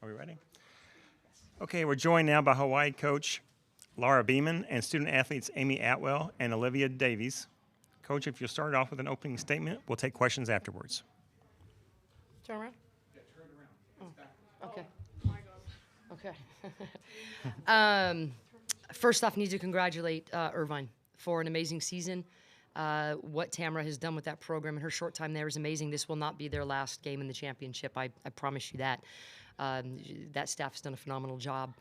Are we ready? Okay, we're joined now by Hawaii coach Laura Beeman and student athletes Amy Atwell and Olivia Davies. Coach, if you'll start off with an opening statement, we'll take questions afterwards. Turn around? Yeah, turn around. Oh, okay. Okay. First off, need to congratulate Irvine for an amazing season. What Tamara has done with that program in her short time there is amazing. This will not be their last game in the championship. I promise you that. That staff has done a phenomenal job.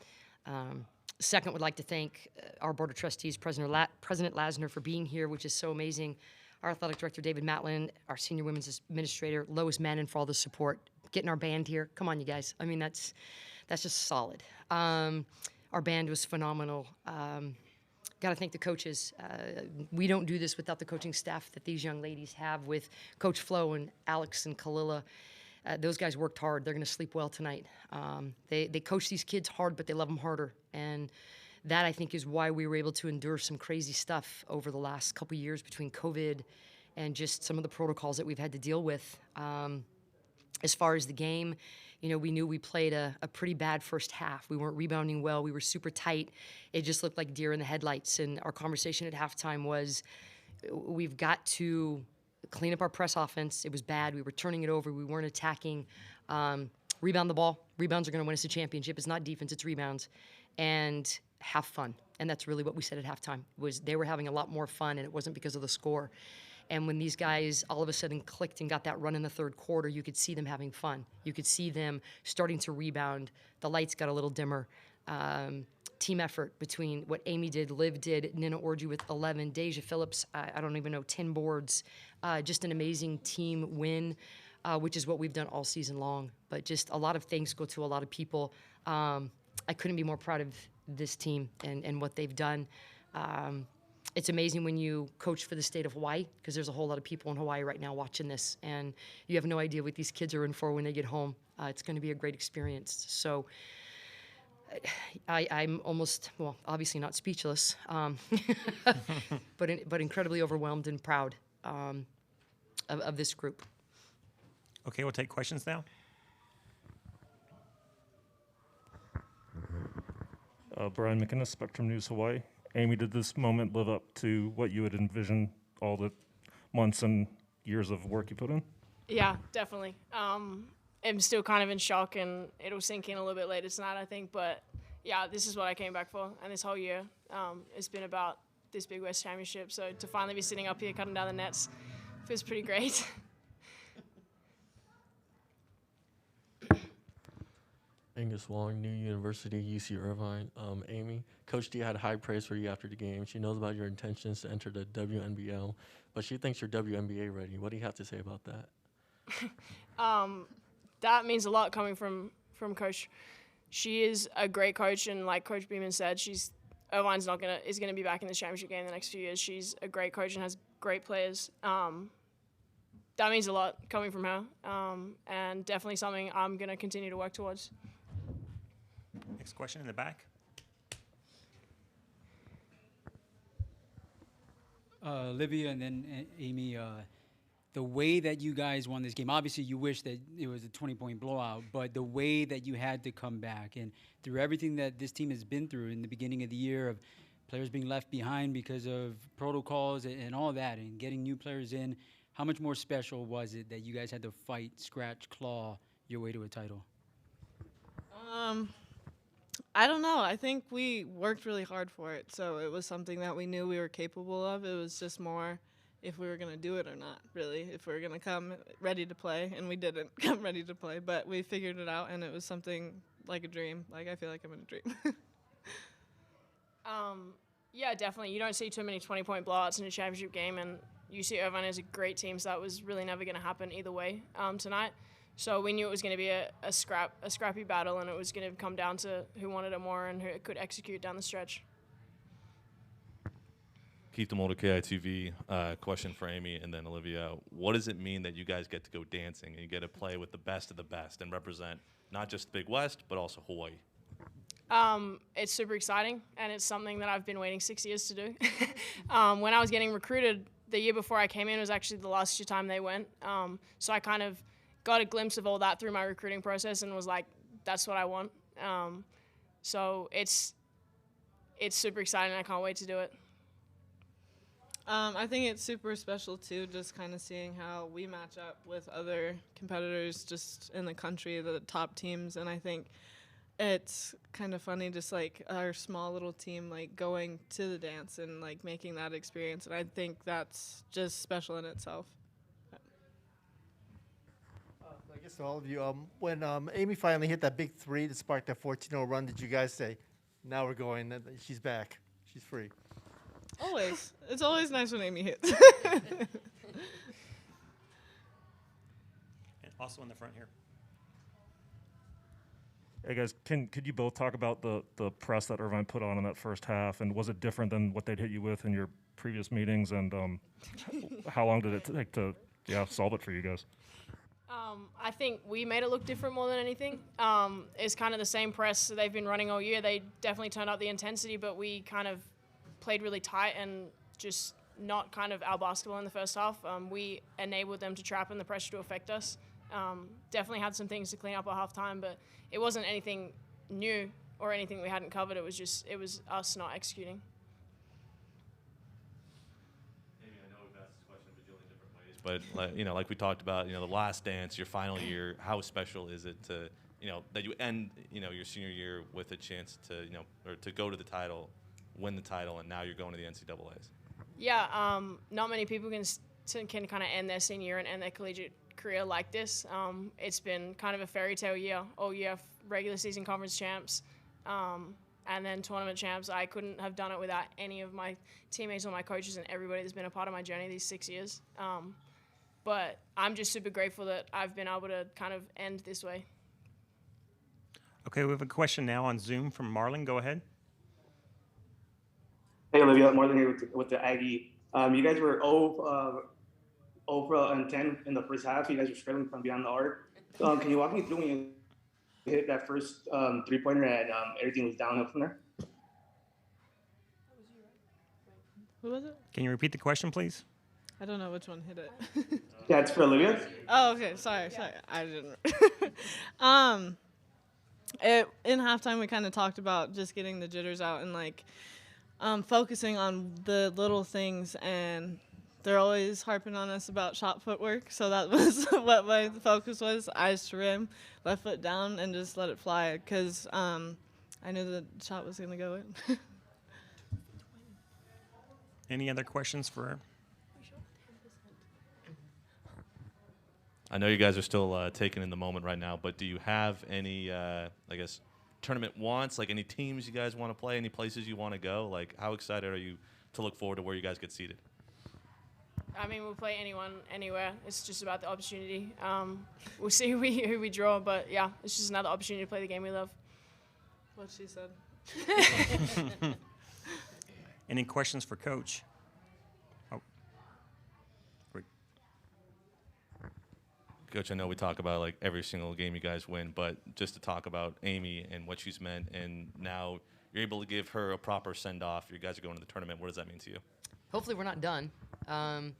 Second, would like to thank our Board of Trustees, President Lasner, for being here, which is so amazing. Our Athletic Director, David Matlin, our Senior Women's Administrator, Lois Mannon, for all the support. Getting our band here. Come on, you guys. I mean, that's just solid. Our band was phenomenal. Got to thank the coaches. We don't do this without the coaching staff that these young ladies have with Coach Flo and Alex and Kalila. Those guys worked hard. They're going to sleep well tonight. They coach these kids hard, but they love them harder. And that, I think, is why we were able to endure some crazy stuff over the last couple years between COVID and just some of the protocols that we've had to deal with. As far as the game, you know, we knew we played a pretty bad first half. We weren't rebounding well. We were super tight. It just looked like deer in the headlights. And our conversation at halftime was, we've got to clean up our press offense. It was bad. We were turning it over. We weren't attacking. Rebound the ball. Rebounds are going to win us a championship. It's not defense, it's rebounds. And have fun. And that's really what we said at halftime, was they were having a lot more fun, and it wasn't because of the score. And when these guys all of a sudden clicked and got that run in the third quarter, you could see them having fun. You could see them starting to rebound. The lights got a little dimmer. Team effort between what Amy did, Liv did, Nina Orji with 11, Deja Phillips, I don't even know, 10 boards. Just an amazing team win, which is what we've done all season long. But just a lot of thanks go to a lot of people. I couldn't be more proud of this team and what they've done. It's amazing when you coach for the state of Hawaii, because there's a whole lot of people in Hawaii right now watching this, and you have no idea what these kids are in for when they get home. It's going to be a great experience. So I'm almost, well, obviously not speechless, but incredibly overwhelmed and proud of this group. Okay, we'll take questions now. Brian McInnes, Spectrum News Hawaii. Amy, did this moment live up to what you had envisioned all the months and years of work you put in? Yeah, definitely. I'm still kind of in shock, and it'll sink in a little bit later tonight, I think. But, yeah, this is what I came back for. And this whole year, it's been about this Big West Championship. So to finally be sitting up here cutting down the nets feels pretty great. Angus Wong, New University, UC Irvine. Amy, Coach D had high praise for you after the game. She knows about your intentions to enter the WNBL, but she thinks you're WNBA ready. What do you have to say about that? That means a lot coming from Coach. She is a great coach, and like Coach Beeman said, Irvine's is gonna be back in the championship game in the next few years. She's a great coach and has great players. That means a lot coming from her, and definitely something I'm gonna continue to work towards. Next question in the back. Olivia and then Amy, the way that you guys won this game, obviously you wish that it was a 20-point blowout, but the way that you had to come back and through everything that this team has been through in the beginning of the year, of players being left behind because of protocols and all that, and getting new players in, how much more special was it that you guys had to fight, scratch, claw your way to a title? I don't know. I think we worked really hard for it, so it was something that we knew we were capable of. It was just more if we were going to do it or not, really, if we were going to come ready to play, and we didn't come ready to play, but we figured it out, and it was something like a dream. Like, I feel like I'm in a dream. Yeah, definitely. You don't see too many 20-point blowouts in a championship game, and UC Irvine is a great team, so that was really never going to happen either way tonight. So we knew it was going to be a scrappy battle, and it was going to come down to who wanted it more and who could execute down the stretch. Keith DeMolder, KITV. Question for Amy and then Olivia. What does it mean that you guys get to go dancing and you get to play with the best of the best and represent not just the Big West, but also Hawaii? It's super exciting, and it's something that I've been waiting 6 years to do. When I was getting recruited, the year before I came in was actually the last time they went. So I kind of got a glimpse of all that through my recruiting process and was like, that's what I want. So it's super exciting. I can't wait to do it. I think it's super special too, just kind of seeing how we match up with other competitors just in the country, the top teams, and I think it's kind of funny, just like our small little team, like going to the dance and like making that experience, and I think that's just special in itself. I guess to all of you, when Amy finally hit that big three to spark that 14-0 run, did you guys say, "Now we're going, she's back, she's free"? Always. It's always nice when Amy hits. And also in the front here. Hey guys, could you both talk about the press that Irvine put on in that first half, and was it different than what they'd hit you with in your previous meetings, and how long did it take to solve it for you guys? I think we made it look different more than anything. It's kind of the same press they've been running all year. They definitely turned up the intensity, but we kind of played really tight and just not kind of our basketball in the first half. We enabled them to trap and the pressure to affect us. Definitely had some things to clean up at halftime, but it wasn't anything new or anything we hadn't covered. It was us not executing. Amy, I know we've asked this question a bajillion different ways, but like we talked about, the last dance, your final year, how special is it to, that you end, your senior year with a chance to, or to go to the title, win the title, and now you're going to the NCAAs? Yeah, not many people can kind of end their senior year and end their collegiate career like this. It's been kind of a fairy tale year, all year, regular season conference champs, and then tournament champs. I couldn't have done it without any of my teammates or my coaches and everybody that's been a part of my journey these 6 years. But I'm just super grateful that I've been able to kind of end this way. Okay, we have a question now on Zoom from Marlon. Go ahead. Hey, Olivia, Marlon here with the Aggie. You guys were 0-10 in the first half. You guys were struggling from beyond the arc. Can you walk me through when you hit that first three-pointer and everything was downhill from there? Who was it? Can you repeat the question, please? I don't know which one hit it. Yeah, it's for Olivia. Oh, okay. Sorry. I didn't. In halftime, we kind of talked about just getting the jitters out and like focusing on the little things, and they're always harping on us about shot footwork. So that was what my focus was: eyes to rim, left foot down, and just let it fly. Because I knew the shot was gonna go in. Any other questions for her? I know you guys are still taking in the moment right now, but do you have any, tournament wants, like any teams you guys want to play, any places you want to go? Like, how excited are you to look forward to where you guys get seated? I mean, we'll play anyone, anywhere. It's just about the opportunity. We'll see who we draw, but yeah, it's just another opportunity to play the game we love. What she said. Any questions for Coach? Oh. Great. Coach, I know we talk about like every single game you guys win, but just to talk about Amy and what she's meant, and now you're able to give her a proper send-off. You guys are going to the tournament. What does that mean to you? Hopefully we're not done. A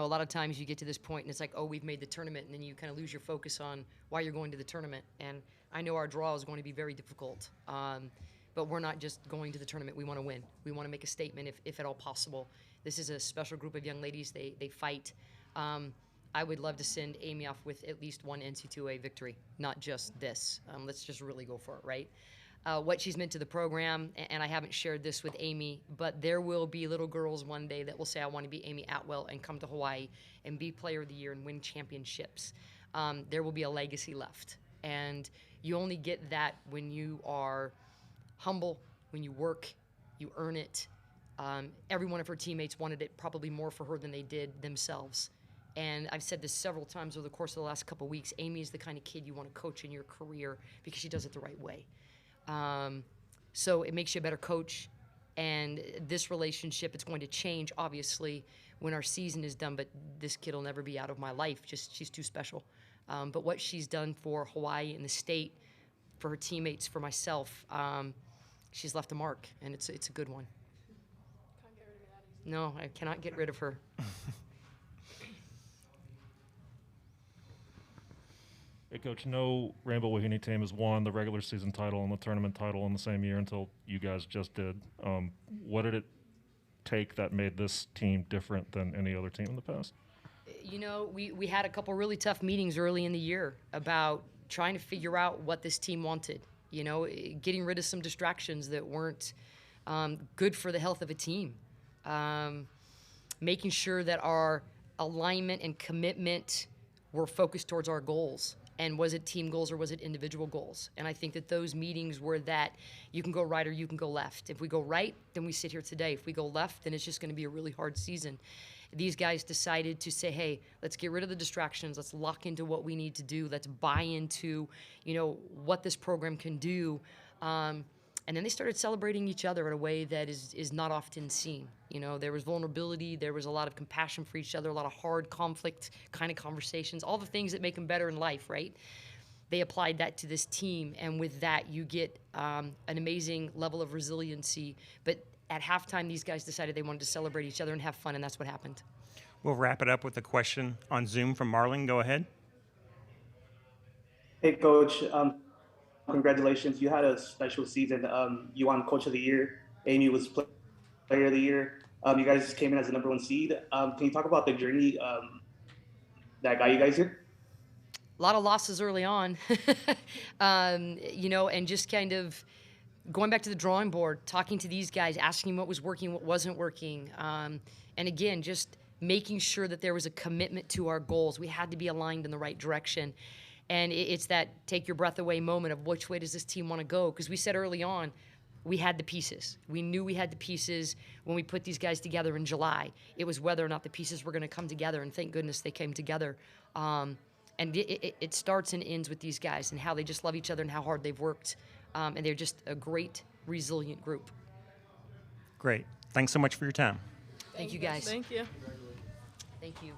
lot of times you get to this point and it's like, oh, we've made the tournament, and then you kind of lose your focus on why you're going to the tournament. And I know our draw is going to be very difficult, but we're not just going to the tournament. We want to win. We want to make a statement if at all possible. This is a special group of young ladies. They fight. I would love to send Amy off with at least one NCAA victory, not just this. Let's just really go for it, right? What she's meant to the program, and I haven't shared this with Amy, but there will be little girls one day that will say, I want to be Amy Atwell and come to Hawaii and be Player of the Year and win championships. There will be a legacy left. And you only get that when you are humble, when you work, you earn it. Every one of her teammates wanted it probably more for her than they did themselves. And I've said this several times over the course of the last couple of weeks, Amy is the kind of kid you want to coach in your career because she does it the right way. So it makes you a better coach, and this relationship, it's going to change, obviously, when our season is done, but this kid will never be out of my life. Just she's too special. But what she's done for Hawaii and the state, for her teammates, for myself, she's left a mark, and it's a good one. Can't get rid of me that easy. No, I cannot get rid of her. Hey, Coach, no Rainbow Wahine team has won the regular season title and the tournament title in the same year until you guys just did. What did it take that made this team different than any other team in the past? You know, we had a couple really tough meetings early in the year about trying to figure out what this team wanted. You know, getting rid of some distractions that weren't good for the health of a team. Making sure that our alignment and commitment were focused towards our goals. And was it team goals or was it individual goals? And I think that those meetings were that you can go right or you can go left. If we go right, then we sit here today. If we go left, then it's just going to be a really hard season. These guys decided to say, hey, let's get rid of the distractions. Let's lock into what we need to do. Let's buy into, you know, what this program can do. And then they started celebrating each other in a way that is not often seen. You know, there was vulnerability, there was a lot of compassion for each other, a lot of hard conflict kind of conversations, all the things that make them better in life, right? They applied that to this team, and with that, you get an amazing level of resiliency. But at halftime, these guys decided they wanted to celebrate each other and have fun, and that's what happened. We'll wrap it up with a question on Zoom from Marlon. Go ahead. Hey, Coach. Congratulations. You had a special season. You won Coach of the Year. Amy was Player of the Year. You guys came in as the #1 seed. Can you talk about the journey that got you guys here? A lot of losses early on, you know, and just kind of going back to the drawing board, talking to these guys, asking what was working, what wasn't working. And again, just making sure that there was a commitment to our goals. We had to be aligned in the right direction. And it's that take your breath away moment of which way does this team want to go? Because we said early on, we had the pieces. We knew we had the pieces when we put these guys together in July. It was whether or not the pieces were going to come together, and thank goodness they came together. And it starts and ends with these guys and how they just love each other and how hard they've worked. And they're just a great, resilient group. Great. Thanks so much for your time. Thank you, guys. Thank you. Thank you.